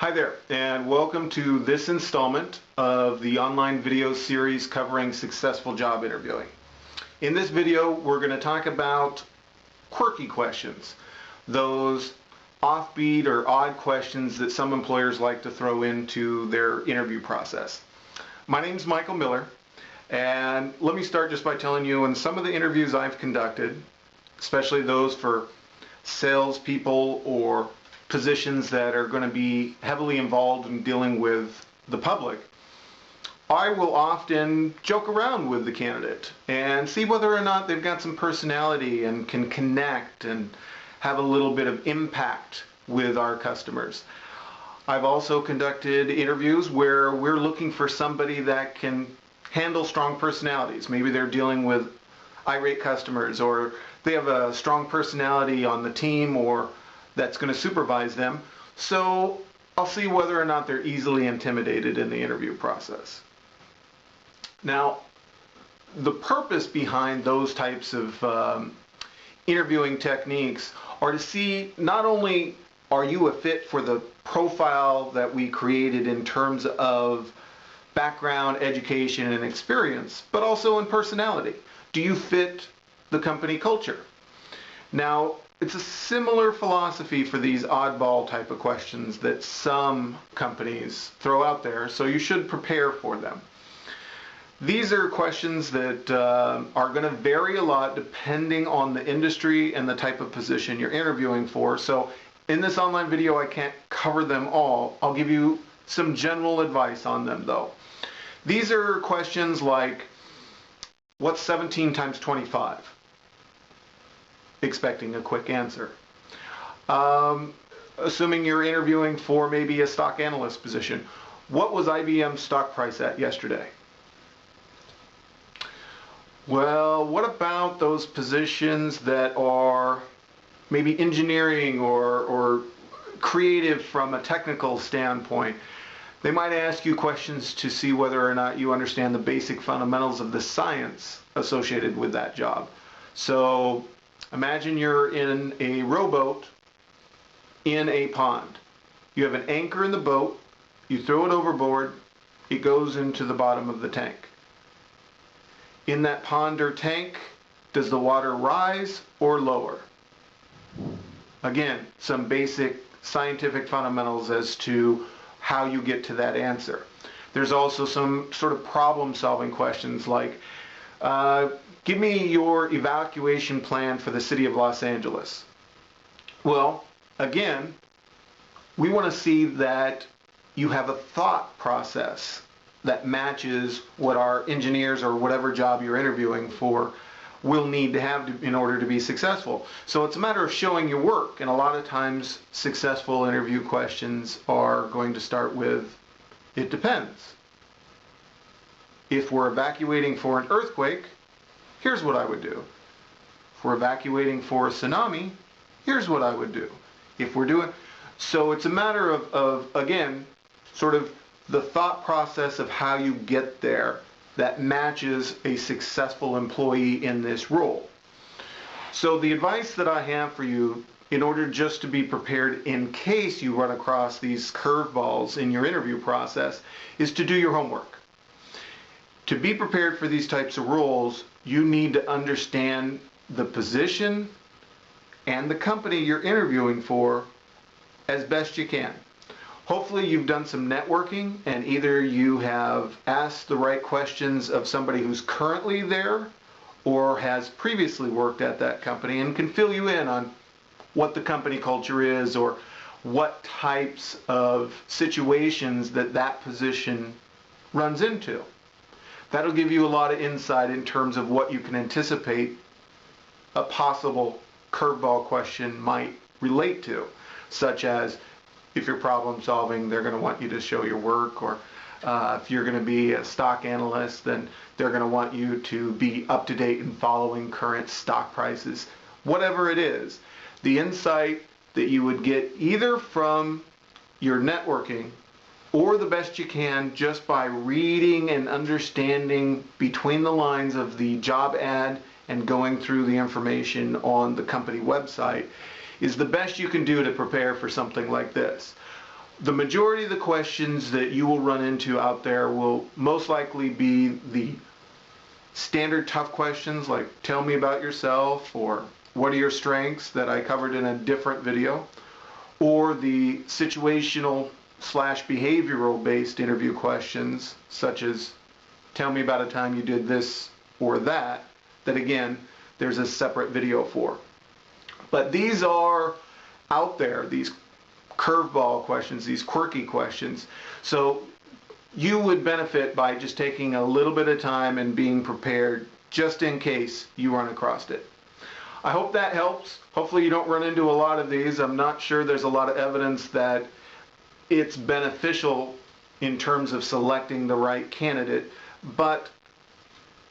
Hi there, and welcome to this installment of the online video series covering successful job interviewing. In this video, we're going to talk about quirky questions, those offbeat or odd questions that some employers like to throw into their interview process. My name is Michael Miller, and let me start just by telling you in some of the interviews I've conducted, especially those for salespeople or positions that are going to be heavily involved in dealing with the public, I will often joke around with the candidate and see whether or not they've got some personality and can connect and have a little bit of impact with our customers. I've also conducted interviews where we're looking for somebody that can handle strong personalities. Maybe they're dealing with irate customers, or they have a strong personality on the team or that's going to supervise them. So I'll see whether or not they're easily intimidated in the interview process. Now, the purpose behind those types of interviewing techniques are to see not only are you a fit for the profile that we created in terms of background, education, and experience, but also in personality. Do you fit the company culture? Now, it's a similar philosophy for these oddball type of questions that some companies throw out there, so you should prepare for them. These are questions that are going to vary a lot depending on the industry and the type of position you're interviewing for. So in this online video, I can't cover them all. I'll give you some general advice on them though. These are questions like, what's 17 times 25? Expecting a quick answer. Assuming you're interviewing for maybe a stock analyst position, what was IBM's stock price at yesterday? Well, what about those positions that are maybe engineering or creative from a technical standpoint? They might ask you questions to see whether or not you understand the basic fundamentals of the science associated with that job. So imagine you're in a rowboat in a pond. You have an anchor in the boat, you throw it overboard, it goes into the bottom of the tank. In that pond or tank, does the water rise or lower? Again, some basic scientific fundamentals as to how you get to that answer. There's also some sort of problem-solving questions like, give me your evacuation plan for the city of Los Angeles. Well, again, we want to see that you have a thought process that matches what our engineers or whatever job you're interviewing for will need to have in order to be successful. So it's a matter of showing your work, and a lot of times successful interview questions are going to start with, it depends. If we're evacuating for an earthquake, here's what I would do. If we're evacuating for a tsunami, here's what I would do. If we're doing, so it's a matter of again, sort of the thought process of how you get there that matches a successful employee in this role. So the advice that I have for you in order just to be prepared in case you run across these curveballs in your interview process is to do your homework. To be prepared for these types of roles, you need to understand the position and the company you're interviewing for as best you can. Hopefully you've done some networking and either you have asked the right questions of somebody who's currently there or has previously worked at that company and can fill you in on what the company culture is or what types of situations that position runs into. That'll give you a lot of insight in terms of what you can anticipate a possible curveball question might relate to, such as if you're problem solving, they're going to want you to show your work, or if you're going to be a stock analyst, then they're going to want you to be up to date and following current stock prices. Whatever it is, the insight that you would get either from your networking or the best you can just by reading and understanding between the lines of the job ad and going through the information on the company website is the best you can do to prepare for something like this. The majority of the questions that you will run into out there will most likely be the standard tough questions like tell me about yourself or what are your strengths that I covered in a different video, or the situational / behavioral based interview questions such as tell me about a time you did this or that again there's a separate video for. But these are out there, these curveball questions, these quirky questions. So you would benefit by just taking a little bit of time and being prepared just in case you run across it. I hope that helps. Hopefully you don't run into a lot of these. I'm not sure there's a lot of evidence that it's beneficial in terms of selecting the right candidate, but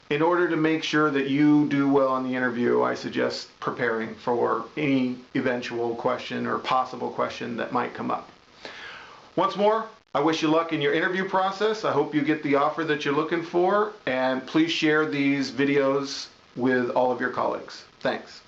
in order to make sure that you do well on the interview, I suggest preparing for any eventual question or possible question that might come up. Once more, I wish you luck in your interview process. I hope you get the offer that you're looking for, and please share these videos with all of your colleagues. Thanks.